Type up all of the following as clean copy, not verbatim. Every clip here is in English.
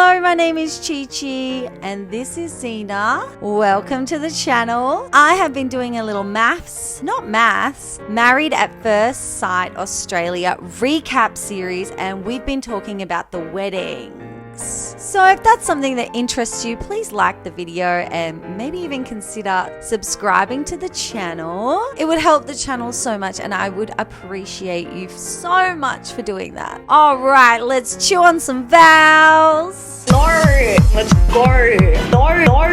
Hello, my name is Chi Chi and this is Zena. Welcome to the channel. I have been doing a little Married at First Sight Australia recap series, and we've been talking about the weddings. So if that's something that interests you, please like the video and maybe even consider subscribing to the channel. It would help the channel so much and I would appreciate you so much for doing that. All right, let's chew on some vows. Let's go.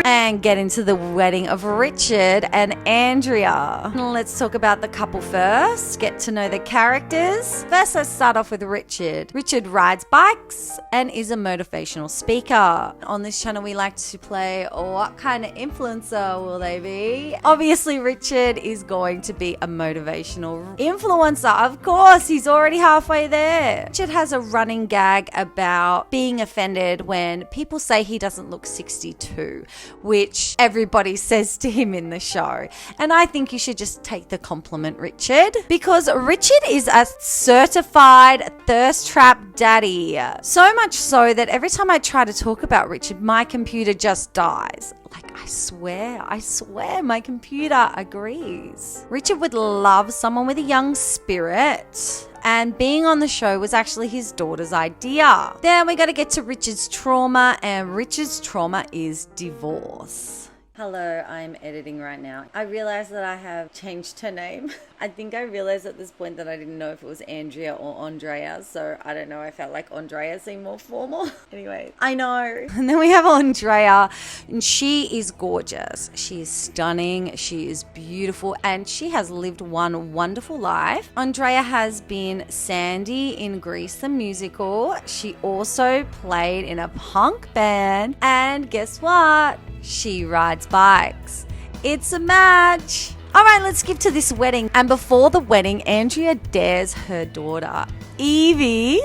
And get into the wedding of Richard and Andrea. Let's talk about the couple first, get to know the characters. First, let's start off with Richard. Richard rides bikes and is a motivational speaker. On this channel, we like to play what kind of influencer will they be? Obviously, Richard is going to be a motivational influencer. Of course, he's already halfway there. Richard has a running gag about being offended when people say he doesn't look 62, which everybody says to him in the show. And I think you should just take the compliment, Richard, because Richard is a certified thirst trap daddy. So much so that every time I try to talk about Richard, my computer just dies. Like, I swear my computer agrees. Richard would love someone with a young spirit. And being on the show was actually his daughter's idea. Then we got to get to Richard's trauma, and Richard's trauma is divorce. Hello, I'm editing right now. I realized that I have changed her name. I think I realized at this point that I didn't know if it was Andrea or Andrea. So I don't know. I felt like Andrea seemed more formal. Anyway, I know. And then we have Andrea, and she is gorgeous. She is stunning. She is beautiful, and she has lived one wonderful life. Andrea has been Sandy in Grease the musical. She also played in a punk band, and guess what? She rides bikes. It's a match. All right, let's skip to this wedding. And before the wedding, Andrea dares her daughter, Evie,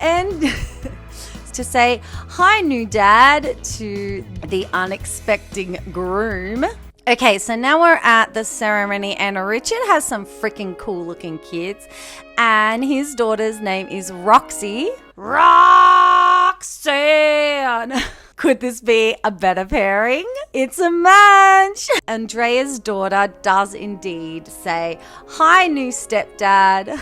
and to say, "Hi, new dad," to the unexpected groom. Okay, so now we're at the ceremony, and Richard has some freaking cool looking kids, and his daughter's name is Roxy. Roxanne! Could this be a better pairing? It's a match! Andrea's daughter does indeed say, "Hi, new stepdad."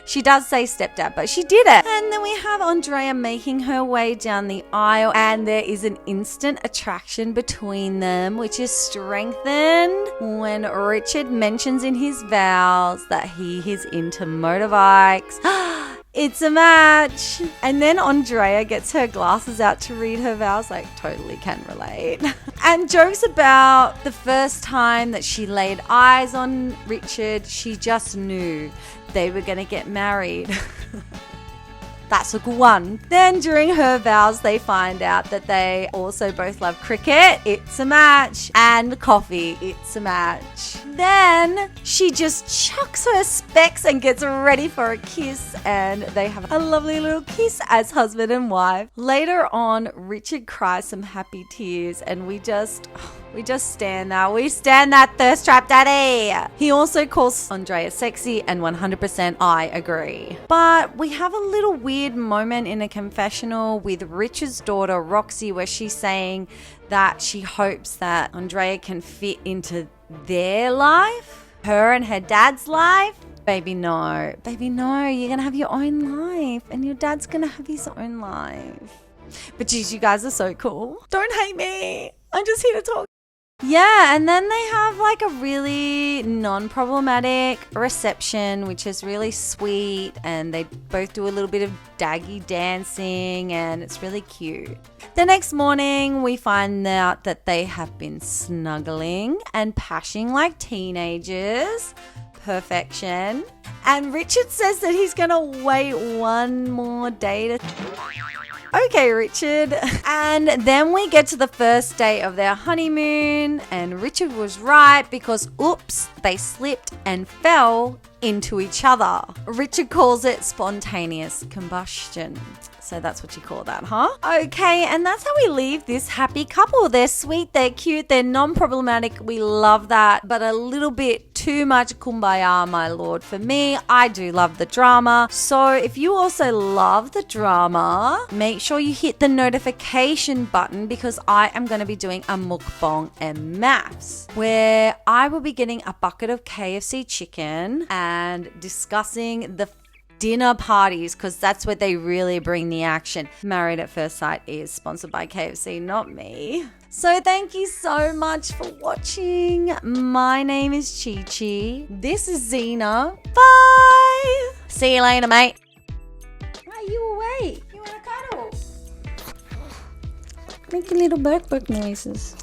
She does say stepdad, but she did it. And then we have Andrea making her way down the aisle, and there is an instant attraction between them, which is strengthened when Richard mentions in his vows that he is into motorbikes. It's a match. And then Andrea gets her glasses out to read her vows, like totally can relate. And jokes about the first time that she laid eyes on Richard, she just knew they were going to get married. That's a good one. Then during her vows, they find out that they also both love cricket. It's a match. And coffee. It's a match. Then she just chucks her specs and gets ready for a kiss, and they have a lovely little kiss as husband and wife. Later on, Richard cries some happy tears, and we just stand there. We stand that thirst trap daddy. He also calls Andrea sexy, and 100% I agree. But we have a little weird moment in a confessional with Richard's daughter Roxy, where she's saying that she hopes that Andrea can fit into their life, her and her dad's life. Baby, no. Baby, no. You're going to have your own life, and your dad's going to have his own life. But geez, you guys are so cool. Don't hate me. I'm just here to talk. Yeah, and then they have like a really non-problematic reception, which is really sweet, and they both do a little bit of daggy dancing, and it's really cute. The next morning, we find out that they have been snuggling and pashing like teenagers. Perfection. And Richard says that he's gonna wait one more day to... Okay, Richard. And then we get to the first day of their honeymoon, and Richard was right because, oops, they slipped and fell into each other. Richard calls it spontaneous combustion. So that's what you call that, huh? Okay, and that's how we leave this happy couple. They're sweet, they're cute, they're non-problematic. We love that, but a little bit too much kumbaya, my lord. For me, I do love the drama. So if you also love the drama, make sure you hit the notification button because I am going to be doing a mukbang and MAFS where I will be getting a bucket of KFC chicken and discussing the dinner parties because that's where they really bring the action. Married at First Sight is sponsored by KFC, not me. So thank you so much for watching. My name is Chi Chi. This is Zena. Bye. See you later, mate. Are you awake? You want to cuddle? Make little burk noises.